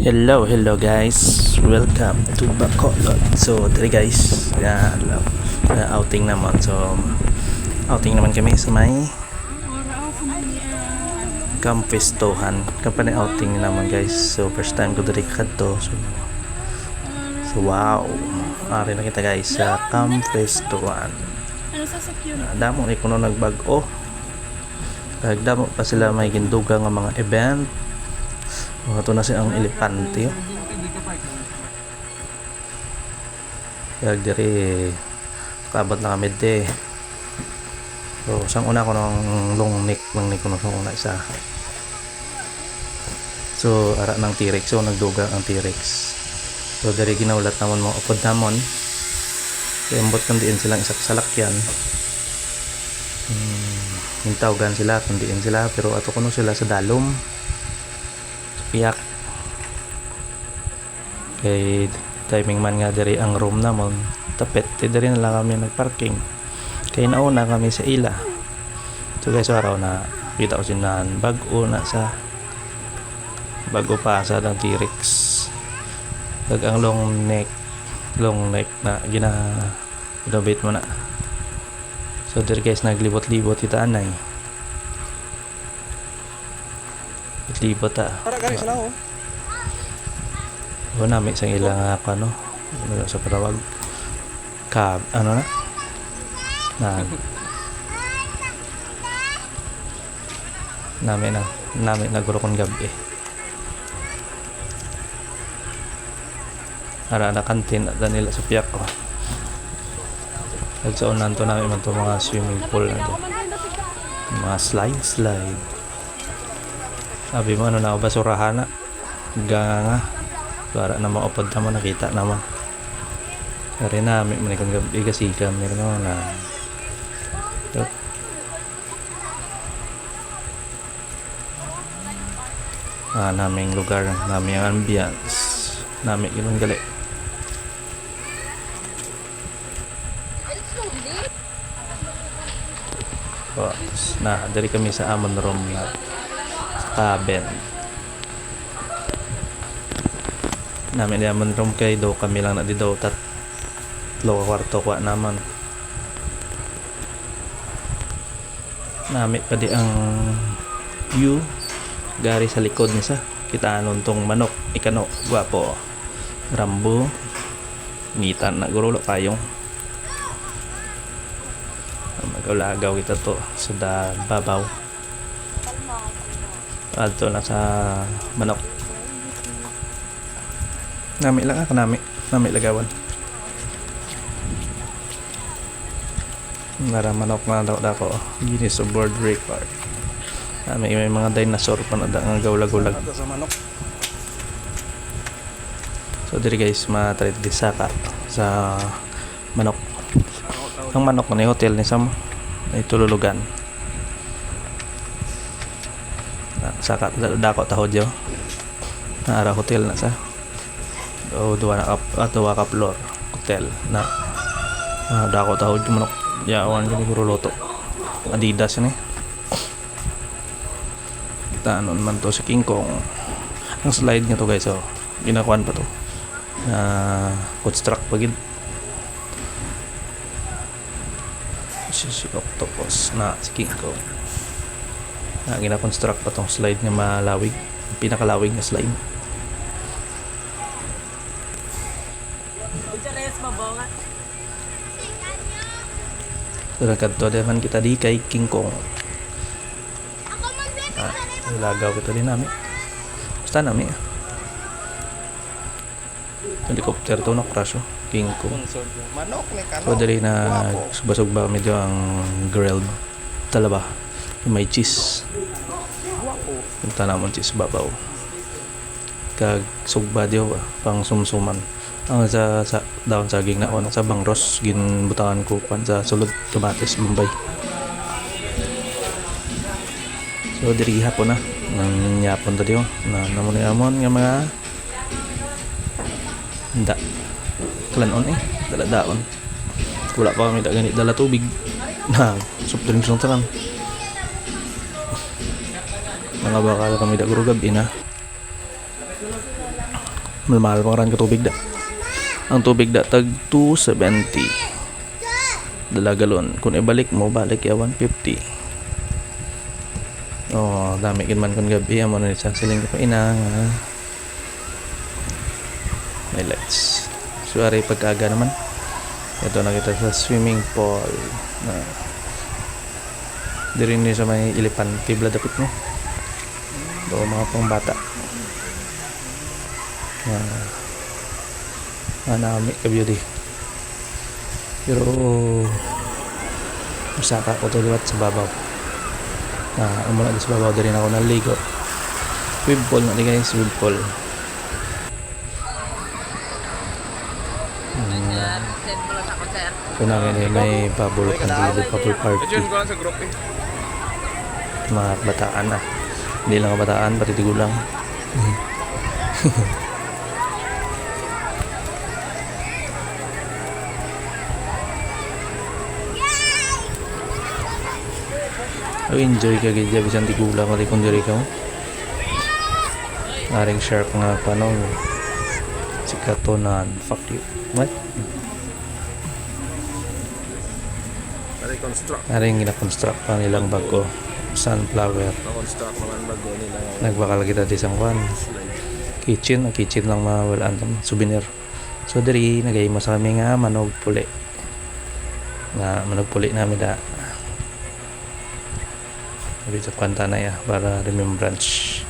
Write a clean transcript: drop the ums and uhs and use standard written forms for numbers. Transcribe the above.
Hello guys, welcome to Bacolod. So today guys, outing naman. So outing naman kami sa may Campestohan. Company outing naman guys. So first time ko diri kadto. So wow, ari na kita guys sa Campestohan. Damo ni kuno nagbag-o. Damo pa sila may ginduga nga mga event. Mga ito na siyang elepante. Kaya diri kabat na kami de. So sang una ko ng long neck lang ni kuno sa una isa. So ara ng T-Rex. So nagduga ang T-Rex. So diri ginaulat namon mga upod namon. Kaya ambot kan diin silang isak salakyan. Hintawgan sila kundiin sila pero ato kuno sila sa dalom. Piyak kay timing man nga diri ang room namon tapet diri na lang kami nagparking kay nauna kami sa ila. So guys, araw na kita ko sinan bag-o na sa bago pa sa ng T-Rex kag ang long neck na ginabit mo na. So diri guys naglibot-libot kita anay libot Para gani sila oh. O nami sang ilang ano sa parawag ano na nami naguro kon gabi. Ara na kantin at nila sa piyak ko. Nagsaunan to namin man to mga swimming pool na to. Mga slide. Sabi mo ano na basurahan na nga para na maupad naman nakita naman kaya namin manikang gabi kasi meron naman na naming lugar naming ambience namin ilang gali na dari kami sa amon room na cabin namin naman room kay do kami lang na di daw tatlo kwarto kwa naman namin pa di ang view gari sa likod niya sa kita anon tong manok ikano gwapo rambo ngitan na gurulo payong magulagaw kita to sa babaw alto na sa manok nami lang nami lagawan nara manok na daw dako Guinness World Record may mga dinosaur pa na nga gawlag-gulag so diri guys matry disaka sa manok ang manok na hotel ni Sam ay tululugan saka dako tahod yo na ara hotel na sa duwa ka floor hotel na dako tahod yung manok yawan gani guro loto Adidas ni tanon man to sa King Kong ang slide nga to guys ginakuan pa to na construct pagid si octopus na si King Kong na gina-construct pa tong slide nga malawig pinakalawig na slide so kadto naman kita di kay King Kong lagaw kita din namin basta namin helicopter to na crash King Kong so dali na subasugba medyo ang grilled talaba may cheese punta namon cheese babaw kag sugba diyo pang sumsuman ang sa daon saging na on sa bangros ginbutangan ko pan sa sulod tomates Bombay so diri hapon na nang yapon ta diyo na namon nga mga handa klanon dala daon wala pa kami ganit dala tubig na soft drinks lang tanan mga bakal kami da guro gabi na Malmahal pa rin ka tubig da. Ang tubig da tag 270. Dalagalon. Kung ibalik mo, balik ya 150. Oh, dami kin man kun gabi amo na sa siling ko ina nga. May lights. Suwari pagkaga naman. Ito na kita sa swimming pool na diri ni sa may Elepante Bladapit mo. Do mga pangbata. Nami ka beauty. Pero masaka ko to liwat sa babaw. Umula sa babaw din ako naligo. Swimming pool na di guys, swimming pool. So na may bubble candle, bubble party. Mga bataan na. Hindi lang kabataan, pati tigulang. Enjoy ka gaya bisan tigulang ko di kung diri ka mo. Aring sharp nga panong si Katonan. Fuck you. What? Aring gina-construct pa nilang bago sunflower. Nagbakal kita di isang kwan. Kitchen lang mawalaan tam souvenir. So diri nagay mo sa kami nga manog puli. Nga manog puli namin da. Sabi sa kwanta na ya para remembrance.